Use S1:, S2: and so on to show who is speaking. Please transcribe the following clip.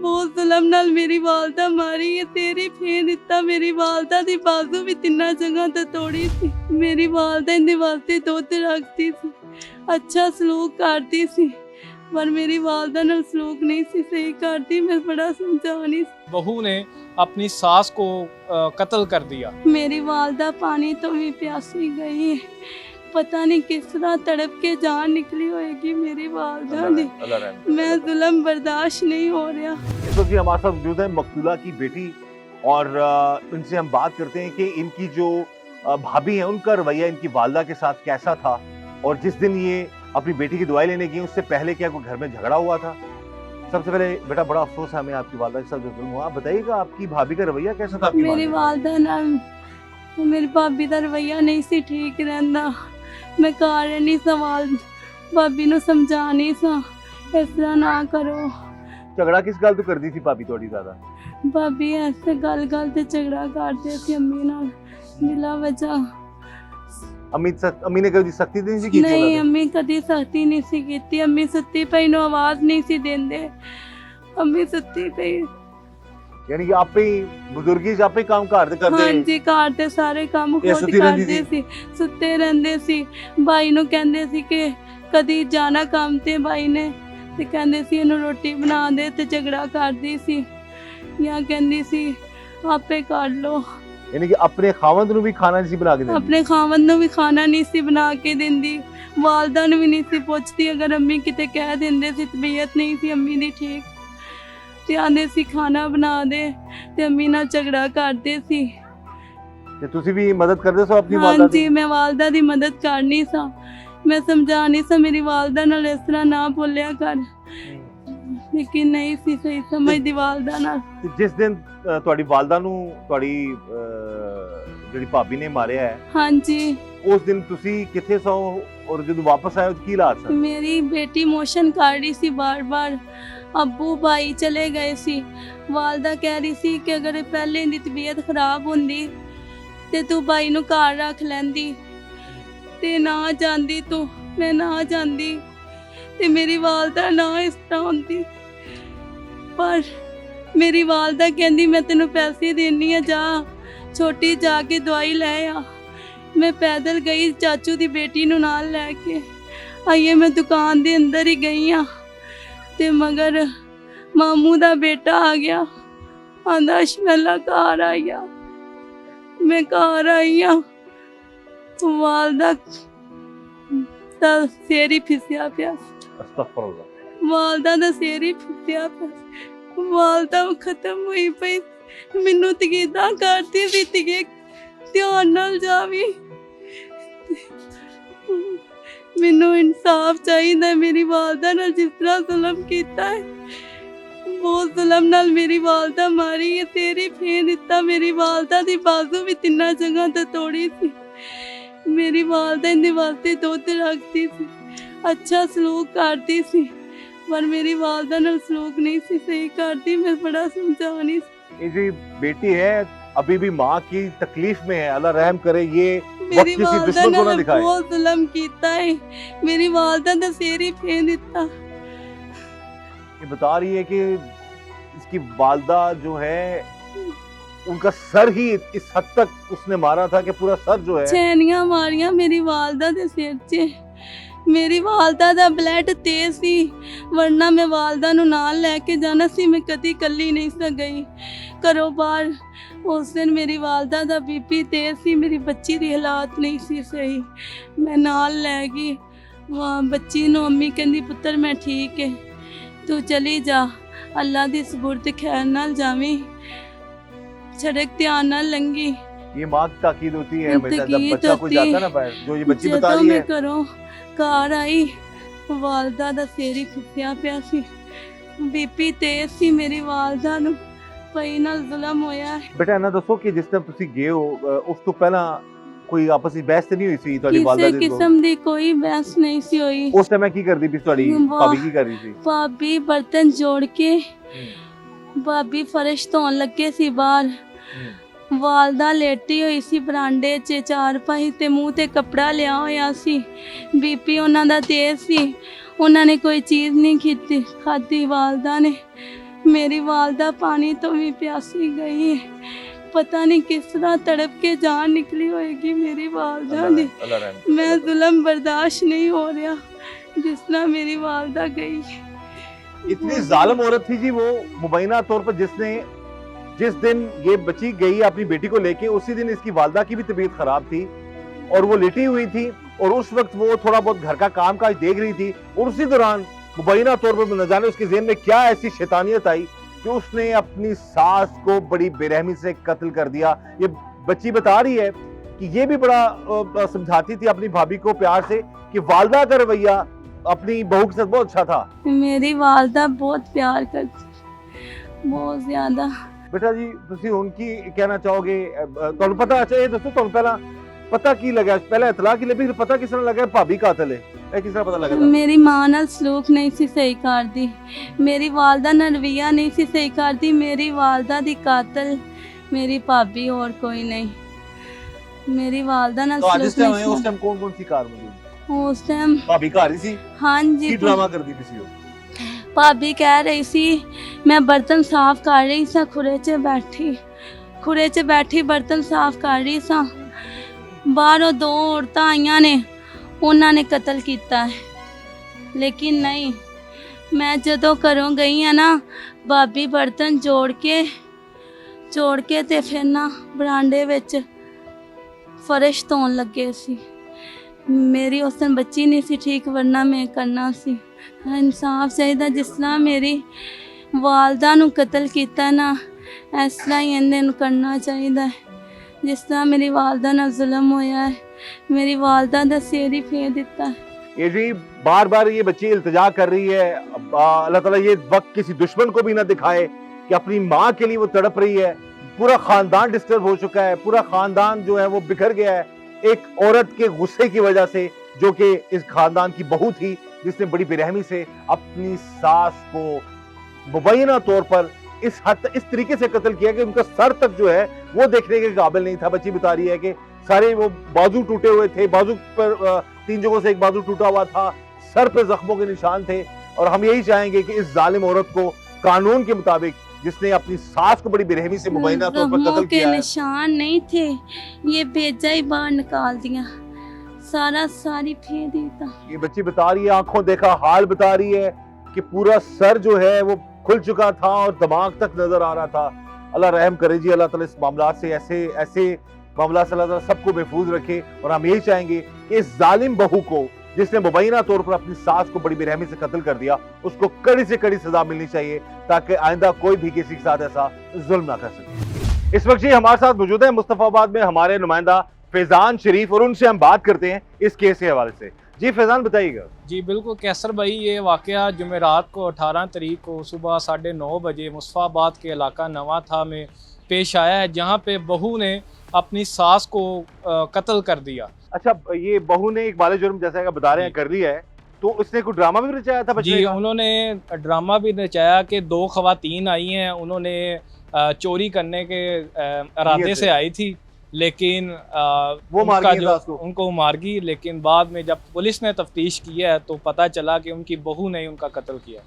S1: बहुत जुलम नाल मेरी वालदा मारी है, तेरी फे दिता। मेरी वालदा दी बाजू भी 3 जगह तो तोड़ी सी। मेरी वालदा इहदे वास्ते दुध रखती सी, अच्छा सलूक करती सी, पर मेरी वालदा नाल सलूक नहीं सी सही करती। मैं बड़ा समझानी।
S2: बहू ने अपनी सास को कत्ल कर दिया।
S1: मेरी वालदा पानी तो भी प्यासी गई है, पता नहीं किस तरह तड़प के जान निकली होएगी मेरी वालदा दी। मैं जुल्म बर्दाश्त नहीं हो रहा।
S3: इस वक्त हमारे साथ मौजूद है मकतूला की बेटी, और इनसे हम बात करते हैं कि इनकी जो भाभी हैं उनका रवैया इनकी वालदा के साथ कैसा था, और जिस दिन ये अपनी बेटी की दवाई लेने गई उससे पहले क्या कोई घर में झगड़ा हुआ था। सबसे पहले बेटा बड़ा अफसोस है हमें आपकी वालदा के साथ जो जुल्म हुआ। आप बताइएगा आपकी भाभी का रवैया कैसा था?
S1: मेरी वालदा नाल मेरी भाभी का रवैया नहीं सी ठीक रहंदा। मैं घर नहीं सवाल भाभी ਨੂੰ ਸਮਝਾ ਨਹੀਂ ਸਾਂ ਇਸ ਤਰ੍ਹਾਂ ਨਾ ਕਰੋ।
S3: झगड़ा किस गल तो कर दी थी भाभी थोड़ी ज्यादा?
S1: भाभी ऐसे गल गल ते झगड़ा करते थे अम्मी नाल बिला वजह।
S3: अम्मी ने कभी सख्ती नहीं सी की?
S1: नहीं, अम्मी कदी सख्ती नहीं सी कीती। अम्मी सुत्ती पई नु आवाज नहीं सी देंदे। अम्मी सुत्ती पई,
S3: यानी कि आपे बुजुर्गी च आपे काम घर दे करदे?
S1: हाँ जी, घर दे सारे काम खुद करदे सी, सुत्ते रहंदे सी। भाई नु कहंदे सी कि कदी जाना काम ते भाई ने ते कहंदे सी इहनू रोटी बना दे ते झगड़ा करदी सी, या कहंदी सी आपे कर लो।
S3: यानी कि अपने खावंद नु भी खाना नहीं सी बना के देंदी?
S1: अपने खावंद नु भी खाना नहीं सी बना के देंदी, वालदा नु भी नहीं सी पुछदी। अगर अम्मी किते कह देंदे सी तबीयत नहीं सी अम्मी दी ठीक ते आंदे सी खाना बना दे ते अम्मी नाल झगड़ा करदे सी।
S3: ते तुसी भी मदद करदे सो अपनी
S1: हाँ
S3: वालदा दी?
S1: जी, मैं वालदा दी मदद करनी सा। मैं समझानी सा मेरी वालदा नाल इस तरह ना बोलिया कर, लेकिन नहीं सी सही समझदी वालदा नाल।
S3: ਤੇ ਜਿਸ ਦਿਨ ਤੁਹਾਡੀ ਵਾਲਦਾ ਨੂੰ ਤੁਹਾਡੀ ਜਿਹੜੀ ਭਾਬੀ ਨੇ ਮਾਰਿਆ ਹੈ,
S1: हाँ जी,
S3: ਉਸ ਦਿਨ ਤੁਸੀਂ ਕਿੱਥੇ ਸੋ, ਔਰ ਜਦੋਂ ਵਾਪਸ ਆਏ ਕੀ ਹਾਲਾਤ ਸਨ?
S1: मेरी बेटी मोशन कर रही सी बार बार। अब्बू भाई चले गए सी। वालदा कह रही सी कि अगर पहले इनकी तबीयत खराब होंदी ते तू भाई नू घर रख लैंदी ते ना जांदी तू, मैं ना जांदी ते मेरी वालदा ना इस तरह होंदी। पर मेरी वालदा कहंदी मैं तेनू पैसे देनी आ, जा छोटी जाके दवाई ले आ। मैं पैदल गई चाचू दी बेटी नू नाल लैके आइए। मैं दुकान दे अंदर ही गई हाँ ते मगर मामू दा बेटा आ गया, आंदा शमैला घर आई आ। मैं घर आई हाँ, वालदा दा सिर ही फिसया पिया।
S3: अस्तगफुरुल्लाह।
S1: वालदा दा सिर ही फिसया पिया। वालदा खत्म हुई पई, मैनू तकीदा करती सी तिगे ध्यान नाल जावी। मैनू इंसाफ चाहिए। मेरी वालदा नाल जिस तरह जुल्म कीता है, बहुत जुल्म नाल मेरी वालदा मारी है, तेरी फे दिता। मेरी वालदा दी बाजू भी 3 जगह तो तोड़ी सी। मेरी वालदा इहदे वास्ते दुध रखती सी, अच्छा सलूक करती सी, पर मेरी वालदा नाल सलूक नहीं सी सही करती। मैं बड़ा समझानी।
S3: ये जो बेटी है अभी भी माँ की तकलीफ में है, अल्लाह रहम करे ये
S1: मेरी
S3: किसी
S1: वालदा
S3: दुश्मन को ना
S1: नाल
S3: दिखाए।
S1: बहुत जुल्म कीता है। मेरी वालदा दा सिर ही फेर दिता।
S3: ये बता रही है कि इसकी वालदा जो है उनका सर ही इस हद तक उसने मारा था कि पूरा सर जो है
S1: छेनियां मारियां मेरी वालदा दे सिर 'च। मेरी वालदा दा ब्लड तेज सी, वरना मैं वालदा नू नाल लैके जाना सी। मैं कदी कल्ली नहीं सा गई घरों बाहर। उस दिन मेरी वालदा दा बीपी तेज सी, मेरी बच्ची दी हालात नहीं सी सही। मैं नाल लै गई वहाँ बच्ची नू। अम्मी कहंदी पुत्तर मैं ठीक है, तू चली जा, अल्लाह दी सुबुर्द खैर नाल जावी, सड़क ध्यान नाल लंघी।
S3: ये माँ की ताकीद होती है हमेशा जब
S1: ताकीद
S3: बच्चा कोई
S1: होती
S3: जाता है ना बाहर, जो ये बच्ची बता
S1: ਜਦੋਂ
S3: रही
S1: मैं
S3: है।
S1: घरों घर आई, वालदा दा सिर ही फिसया पिया सी, बीपी तेज सी। मेरी वालदा नू पई नाल जुल्म होया है।
S3: बेटा ਇਹਨਾਂ ਦੱਸੋ ਕਿ ਜਿਸ ਟਾਈਮ ਤੁਸੀਂ ਗਏ ਹੋ ਉਸ ਤੋਂ ਪਹਿਲਾਂ ਕੋਈ ਆਪਸ ਵਿੱਚ ਬਹਿਸ ਤੇ ਨਹੀਂ ਹੋਈ ਸੀ ਤੁਹਾਡੀ ਵਾਲਦਾ
S1: किसी
S3: ਦੀ?
S1: किस्म दी कोई बहस नहीं सी होई।
S3: ਉਸ ਟਾਈਮ ਕੀ ਕਰਦੀ ਵੀ ਤੁਹਾਡੀ
S1: वाह।
S3: ਭਾਬੀ ਕੀ ਕਰ ਰਹੀ ਸੀ?
S1: भाभी बर्तन जोड़ के भाभी फर्श धोन लगे सी बाहर। वालदा लेटी हुई सी बरांडे 'ਚ चारपाई ते मूँह ते कपड़ा लिया होया सी। बीपी उन्हां दा तेज सी, उन्हां ने कोई चीज़ नहीं खाधी वालदा ने। मेरी वालदा पानी तो भी प्यासी गई है, पता नहीं किस तरह तड़प के जान निकली होएगी मेरी वालदा दी।
S3: अल्लाह रहम।
S1: मैं जुल्म बर्दाश्त नहीं हो रहा जिस तरह मेरी वालदा गई।
S3: इतनी जालिम औरत थी जी वो, मुबैना तौर पर जिस दिन ये बच्ची गई अपनी बेटी को लेके, उसी दिन इसकी वालदा की भी तबीयत खराब थी और वो लेटी हुई थी, और उस वक्त वो थोड़ा बहुत घर का काम काज देख रही थी, और उसी दौरान मुबैना तौर पर न जाने उसके ज़हन में क्या ऐसी शैतानियत आई कि उसने अपनी सास को बड़ी बेरहमी से कत्ल कर दिया। ये बच्ची बता रही है कि ये भी बड़ा समझाती थी अपनी भाभी को प्यार से कि वालदा का रवैया अपनी बहू के साथ बहुत अच्छा था।
S1: मेरी वालदा बहुत प्यार करती, बहुत ज्यादा।
S3: बेटा जी ਤੁਸੀਂ ਹੁਣ ਕੀ ਕਹਿਣਾ ਚਾਹੋਗੇ? ਤੁਹਾਨੂੰ ਪਤਾ, ਅੱਛਾ ਇਹ ਦੱਸੋ, ਤੁਹਾਨੂੰ ਪਹਿਲਾਂ ਪਤਾ ਕੀ ਲੱਗਾ? ਪਹਿਲਾਂ ਇਤਲਾ ਕੀ ਲੱਗੀ, ਫਿਰ ਪਤਾ ਕਿਸ ਤਰ੍ਹਾਂ ਲੱਗਾ ਭਾਬੀ ਕਾਤਲ ਹੈ? ਇਹ ਕਿਸ ਤਰ੍ਹਾਂ ਪਤਾ ਲੱਗਾ?
S1: ਮੇਰੀ ਮਾਂ ਨਾਲ ਸਲੂਕ ਨਹੀਂ ਸੀ ਸਹੀ ਕਰਦੀ, ਮੇਰੀ ਵਾਲਦਾ ਨਾਲ ਰਵਈਆ ਨਹੀਂ ਸੀ ਸਹੀ ਕਰਦੀ। ਮੇਰੀ ਵਾਲਦਾ ਦੀ ਕਾਤਲ ਮੇਰੀ ਭਾਬੀ, ਹੋਰ ਕੋਈ ਨਹੀਂ। ਮੇਰੀ ਵਾਲਦਾ ਨਾਲ
S3: तो आज
S1: ਸਲੂਕ
S3: इस टाइम
S1: ਨਹੀਂ
S3: उस
S1: ਸੀ।
S3: टाइम कौन सी कार मौजूद?
S1: ਉਸ ਟਾਈਮ
S3: भाभी घर ही सी?
S1: ਹਾਂਜੀ
S3: की ड्रामा कर दी किसी को?
S1: ਭਾਬੀ ਕਹਿ ਰਹੀ ਸੀ ਮੈਂ ਬਰਤਨ ਸਾਫ਼ ਕਰ ਰਹੀ ਸਾਂ, ਖੁਰੇ 'ਚ ਬੈਠੀ ਬਰਤਨ ਸਾਫ਼ ਕਰ ਰਹੀ ਸਾਂ, ਬਾਹਰੋਂ ਦੋ ਔਰਤਾਂ ਆਈਆਂ ਨੇ, ਉਹਨਾਂ ਨੇ ਕਤਲ ਕੀਤਾ ਹੈ। ਲੇਕਿਨ ਨਹੀਂ, ਮੈਂ ਜਦੋਂ ਘਰੋਂ ਗਈ ਆ ਨਾ, ਭਾਬੀ ਬਰਤਨ ਜੋੜ ਕੇ ਤੇ ਫਿਰ ਨਾ ਬਰਾਂਡੇ ਵਿੱਚ ਫਰਸ਼ ਧੋਣ ਲੱਗੇ ਸੀ। ਮੇਰੀ ਉਸ ਦਿਨ ਬੱਚੀ ਨਹੀਂ ਸੀ ਠੀਕ, ਵਰਨਾ ਮੈਂ ਕਰਨਾ ਸੀ। ਇਨਸਾਫ ਚਾਹੀਦਾ, ਜਿਸ ਤਰ੍ਹਾਂ ਮੇਰੀ ਵਾਲਦਾ ਨੂੰ ਕਤਲ ਕੀਤਾ ਨਾ, ਇਸ ਤਰ੍ਹਾਂ ਹੀ ਇਹਨਾਂ ਨੂੰ ਕਰਨਾ ਚਾਹੀਦਾ ਹੈ। ਜਿਸ ਤਰ੍ਹਾਂ ਮੇਰੀ ਵਾਲਦਾ ਨਾਲ ਜ਼ੁਲਮ ਹੋਇਆ ਹੈ, ਮੇਰੀ ਵਾਲਦਾ ਦਾ ਸਿਰ ਹੀ ਫੇਰ ਦਿੱਤਾ ਹੈ।
S3: ये जी बार बार ये बच्ची इल्तिजा कर रही है, अल्लाह ताला ये वक्त किसी दुश्मन को भी ना दिखाए कि अपनी माँ के लिए वो तड़प रही है। पूरा खानदान डिस्टर्ब हो चुका है, पूरा खानदान जो है वो बिखर गया है एक औरत के गुस्से की वजह से, जो कि इस खानदान की बहू थी, जिसने बड़ी बेरहमी से अपनी सास को मुबैना तौर पर इस तरीके से कत्ल किया कि उनका सर तक जो है वो देखने के काबिल नहीं था। बच्ची बता रही है कि सारे वो बाजू टूटे हुए थे, बाजू पर 3 जगहों से एक बाजू टूटा हुआ था, सर पे जख्मों के निशान थे। और हम यही चाहेंगे कि इस जालिम औरत को कानून के मुताबिक, जिसने अपनी सास को बड़ी बेरहमी से मुबैना तौर पर कत्ल किया है,
S1: निशान नहीं थे, ये भेजा ही बाहर निकाल दिया, सारी फेंक देता।
S3: ये बच्ची बता रही है, आंखों देखा हाल बता रही है कि पूरा सर जो है वो खुल चुका था और दिमाग तक नजर आ रहा था। अल्लाह रहम करे जी, अल्लाह ताला इस मामला से ऐसे मामला से अल्लाह ताला सबको महफूज रखे। और हम यही चाहेंगे कि इस जालिम बहू को, जिसने मुबैना तौर पर अपनी सास को बड़ी बेरहमी से कत्ल कर दिया, उसको कड़ी से कड़ी सजा मिलनी चाहिए, ताकि आइंदा कोई भी किसी के साथ ऐसा जुल्म ना कर सके। इस वक्त जी हमारे साथ मौजूद है मुस्तफाबाद में हमारे नुमाइंदा फैजान शरीफ, और उनसे हम बात करते हैं इस केस के हवाले से। जी फैजान बताइएगा।
S2: जी बिल्कुल कैसर भाई, ये वाक़या जुमेरात को 18 तारीख को सुबह 9:30 बजे मुस्तफाबाद के इलाका नवा था में पेश आया है, जहाँ पे बहू ने अपनी सास को कत्ल कर दिया।
S3: अच्छा, ये बहू ने एक बाले जुर्म जैसा का बता रहे हैं कर लिया है, तो उसने कोई ड्रामा भी रचाया था बच्चे
S2: जी
S3: का?
S2: उन्होंने ड्रामा भी रचाया कि 2 ख़वातीन आई हैं, उन्होंने चोरी करने के इरादे से आई थी, लेकिन
S3: वो मार
S2: उनका
S3: गई
S2: जो
S3: सास को?
S2: उनको मार गई। लेकिन बाद में जब पुलिस ने तफ्तीश की है तो पता चला कि उनकी बहू ने ही उनका कत्ल किया।